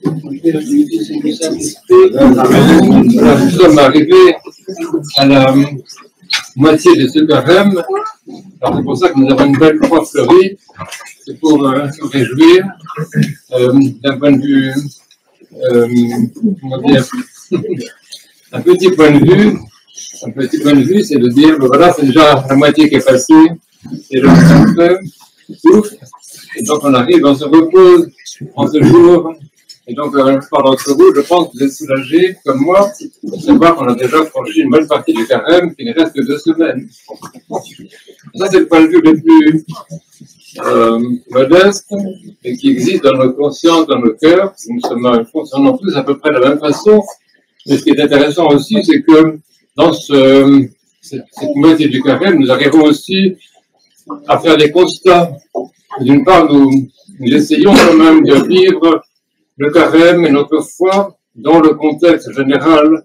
Nous sommes arrivés à la moitié de ce carême. Alors c'est pour ça que nous avons une belle croix fleurie. C'est pour se réjouir d'un point de vue, comment dire, un petit point de vue. Un petit point de vue, c'est de dire, voilà, c'est déjà la moitié qui est passée, et le souffle, et donc on arrive, on se repose en ce jour, et donc par d'entre vous, je pense que vous êtes soulagés, comme moi, de savoir qu'on a déjà franchi une bonne partie du carême, qu'il ne reste que 2 semaines. Ça, c'est le point de vue le plus modeste, et qui existe dans nos consciences, dans nos cœurs. Nous fonctionnons tous à peu près de la même façon, mais ce qui est intéressant aussi, c'est que dans cette moitié du carême, nous arrivons aussi à faire des constats. D'une part, nous essayons quand même de vivre le carême et notre foi dans le contexte général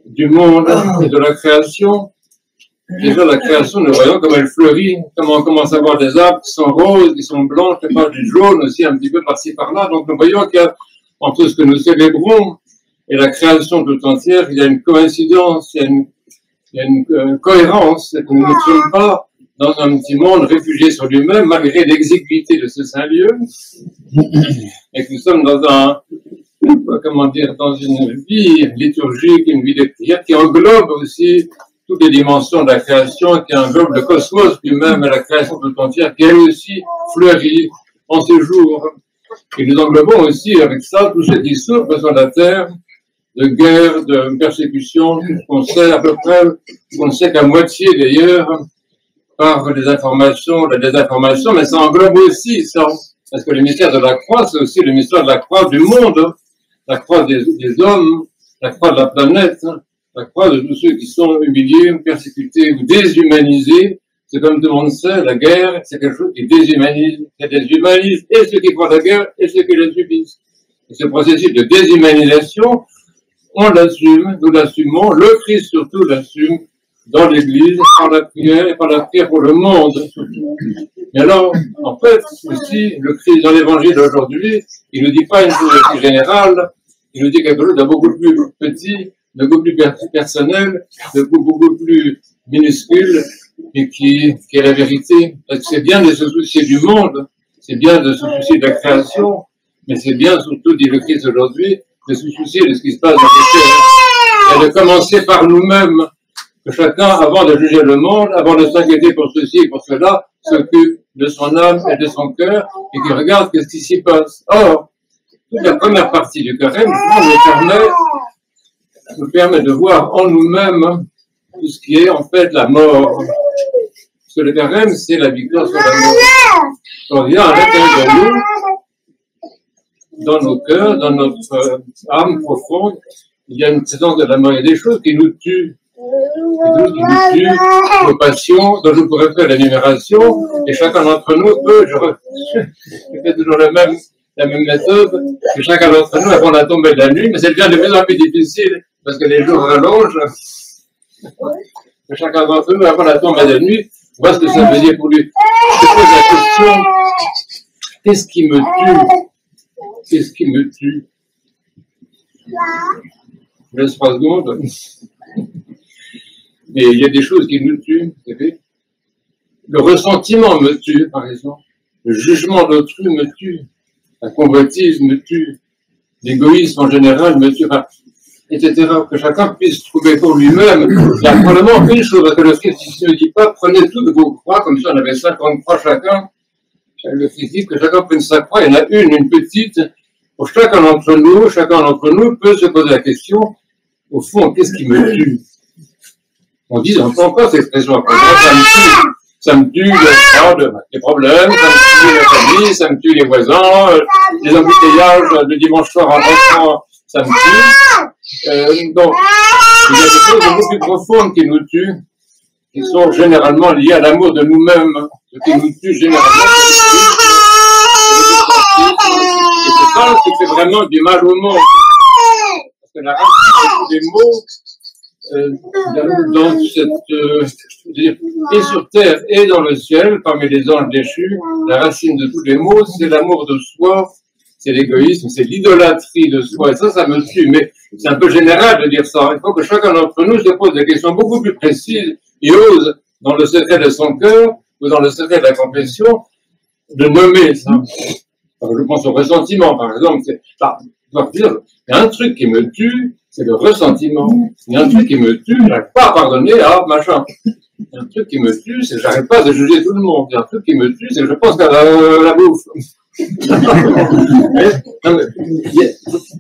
du monde et de la création. Déjà, la création, nous voyons comme elle fleurit, comment on commence à voir des arbres qui sont roses, qui sont blancs, qui sont du jaune aussi, un petit peu par-ci par-là. Donc, nous voyons qu'il y a, entre ce que nous célébrons et la création tout entière, il y a une coïncidence, il y a une cohérence, et que nous ne sommes pas dans un petit monde réfugié sur lui-même, malgré l'exiguïté de ce saint lieu, et que nous sommes dans dans une vie liturgique, une vie de prière qui englobe aussi toutes les dimensions de la création, qui englobe le cosmos lui-même et la création tout entière, qui elle aussi fleurit en ces jours. Et nous englobons aussi avec ça tout ce qui souffre sur la terre, de guerre, de persécution, qu'on sait à peu près, qu'on ne sait qu'à moitié d'ailleurs, par les informations, la désinformation, mais ça englobe aussi ça, parce que le mystère de la croix, c'est aussi le mystère de la croix du monde, la croix des hommes, la croix de la planète, la croix de tous ceux qui sont humiliés, persécutés ou déshumanisés. C'est comme tout le monde sait, la guerre, c'est quelque chose qui déshumanise, et ceux qui font la guerre et ceux qui la subissent. Et ce processus de déshumanisation, on l'assume, nous l'assumons, le Christ surtout l'assume dans l'Église, par la prière et par la prière pour le monde. Mais alors, en fait, aussi, le Christ dans l'Évangile d'aujourd'hui, il ne nous dit pas une chose aussi générale, il nous dit quelque chose de beaucoup plus petit, de beaucoup plus personnel, de beaucoup plus minuscule, et qui est la vérité. Parce que c'est bien de se soucier du monde, c'est bien de se soucier de la création, mais c'est bien surtout, dit le Christ aujourd'hui, de se soucier de ce qui se passe dans les terres, et de commencer par nous-mêmes, que chacun, avant de juger le monde, avant de s'inquiéter pour ceci et pour cela, s'occupe de son âme et de son cœur, et qui regarde ce qui s'y passe. Or, toute la première partie du carême, nous permet de voir en nous-mêmes tout ce qui est en fait la mort. Parce que le carême, c'est la victoire sur la mort. On vient à l'intérieur de nous, dans nos cœurs, dans notre âme profonde, il y a une présence de la mort. Il y a des choses qui nous tuent. Des choses qui nous tuent, nos passions, dont je pourrais faire l'énumération, et chacun d'entre nous peut, je fais toujours la même méthode, que chacun d'entre nous, avant la tombée de la nuit, mais c'est bien de plus en plus difficile, parce que les jours rallongent, que chacun d'entre nous, avant la tombée de la nuit, voit ce que ça veut dire pour lui. Je pose la question, qu'est-ce qui me tue? Qu'est-ce qui me tue? Je laisse 3 secondes. Mais il y a des choses qui nous tuent, vous savez. Le ressentiment me tue, par exemple. Le jugement d'autrui me tue. La convoitise me tue. L'égoïsme en général me tue, etc. Que chacun puisse trouver pour lui-même. Il y a probablement une chose, parce que le Christ ne dit pas, prenez toutes vos croix, comme ça on avait 50 croix chacun. Le Christ dit que chacun prenne sa croix, il y en a une petite. Pour chacun d'entre nous peut se poser la question, au fond, qu'est-ce qui me tue? On dit, on entend pas cette expression. Ça me tue les problèmes, ça me tue la famille, ça me tue les voisins, les embouteillages le dimanche soir en rentrant, ça me tue. Donc, il y a des choses beaucoup plus profondes qui nous tuent, qui sont généralement liées à l'amour de nous-mêmes. Ce qui nous tue généralement, et c'est ça qui fait vraiment du mal au monde. Parce que la racine des mots, dans cette, et sur terre et dans le ciel, parmi les anges déchus, la racine de tous les maux, c'est l'amour de soi, c'est l'égoïsme, c'est l'idolâtrie de soi. Et ça me tue. Mais c'est un peu général de dire ça. Il faut que chacun d'entre nous se pose des questions beaucoup plus précises et ose, dans le secret de son cœur ou dans le secret de la confession, de nommer ça. Alors, je pense au ressentiment, par exemple. Il y a un truc qui me tue, c'est le ressentiment. Il y a un truc qui me tue, je n'arrive pas à pardonner à machin. Il y a un truc qui me tue, c'est que j'arrête pas de juger tout le monde. Il y a un truc qui me tue, c'est que je pense qu'à la bouffe.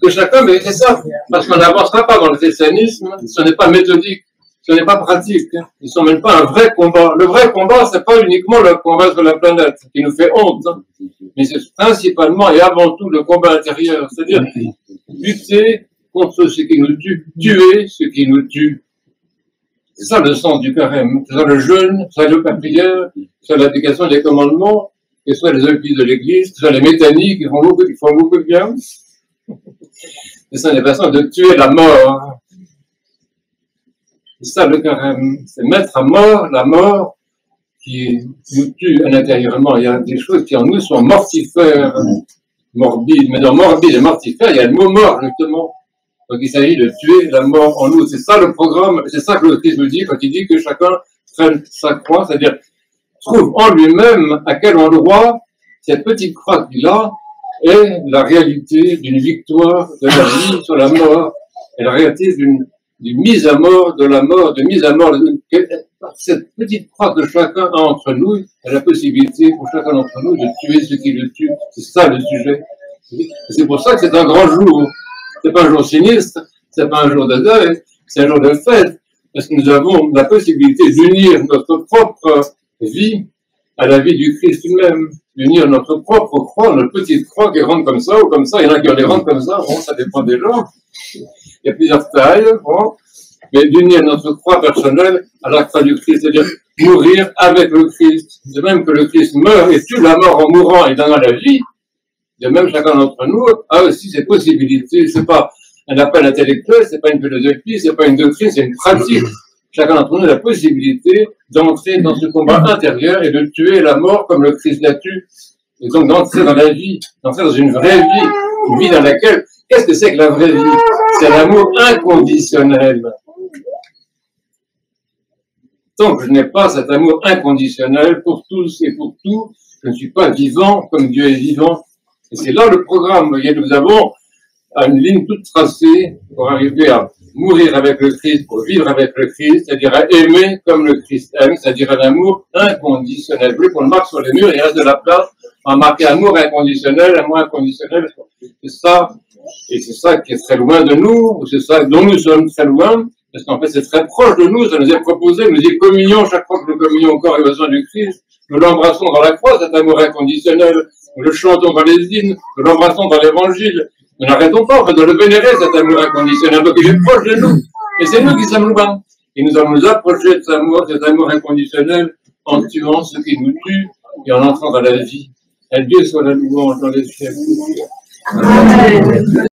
Que chacun, mais c'est ça, parce qu'on n'avancera pas dans le christianisme, ce n'est pas méthodique, ce n'est pas pratique, ils ne sont même pas un vrai combat. Le vrai combat, c'est pas uniquement le combat sur la planète, qui nous fait honte, mais c'est principalement et avant tout le combat intérieur, c'est-à-dire lutter contre ce qui nous tue, tuer ce qui nous tue. C'est ça le sens du carême, c'est ça le jeûne, c'est ça la prière, c'est l'application des commandements, que ce soit les églises de l'Église, que ce soit les métaniques qui font beaucoup de bien. Ce sont des façons de tuer la mort. C'est ça le carême, c'est mettre à mort la mort qui nous tue intérieurement. Il y a des choses qui en nous sont mortifères, morbides, mais dans morbide et mortifère, il y a le mot mort justement. Donc il s'agit de tuer la mort en nous. C'est ça le programme, c'est ça que le Christ nous dit quand il dit que chacun prenne sa croix, c'est-à-dire trouve en lui-même à quel endroit cette petite croix qu'il a est la réalité d'une victoire de la vie sur la mort, et la réalité d'une mise à mort de la mort, de mise à mort. Cette petite croix que chacun a entre nous a la possibilité pour chacun d'entre nous de tuer ce qui le tue. C'est ça le sujet. C'est pour ça que c'est un grand jour. C'est pas un jour sinistre, c'est pas un jour de deuil, c'est un jour de fête, parce que nous avons la possibilité d'unir notre propre vie à la vie du Christ lui-même, d'unir notre propre croix, notre petite croix qui rentre comme ça ou comme ça. Il y en a qui les rentrent comme ça, bon, ça dépend des gens. Il y a plusieurs tailles, bon, mais d'unir notre croix personnelle à la croix du Christ, c'est-à-dire mourir avec le Christ. De même que le Christ meurt et tue la mort en mourant et donnant la vie, de même chacun d'entre nous a aussi ces possibilités. C'est pas un appel intellectuel, c'est pas une philosophie, c'est pas une doctrine, c'est une pratique. Chacun d'entre nous a la possibilité d'entrer dans ce combat intérieur et de tuer la mort comme le Christ la tue. Et donc d'entrer dans la vie, d'entrer dans une vraie vie, une vie dans laquelle, qu'est-ce que c'est que la vraie vie? C'est l'amour inconditionnel. Tant que je n'ai pas cet amour inconditionnel pour tous et pour tout, je ne suis pas vivant comme Dieu est vivant. Et c'est là le programme. Vous voyez, nous avons une ligne toute tracée pour arriver à mourir avec le Christ, pour vivre avec le Christ, c'est-à-dire à aimer comme le Christ aime, c'est-à-dire un amour inconditionnel. Plus qu'on le marque sur les murs, il reste de la place à marquer amour inconditionnel, amour inconditionnel. C'est ça, et c'est ça qui est très loin de nous, ou c'est ça dont nous sommes très loin, parce qu'en fait c'est très proche de nous, ça nous est proposé, nous y communions chaque fois que nous communions au corps et au sang du Christ, nous l'embrassons dans la croix, cet amour inconditionnel, nous le chantons dans les hymnes, nous l'embrassons dans l'évangile. Nous n'arrêtons pas, en fait, de le vénérer, cet amour inconditionnel. Donc, il est proche de nous. Et c'est nous qui sommes loin. Et nous allons nous approcher de cet amour inconditionnel, en tuant ce qui nous tue et en entrant dans la vie. Et Dieu soit la louange dans les siècles. Amen.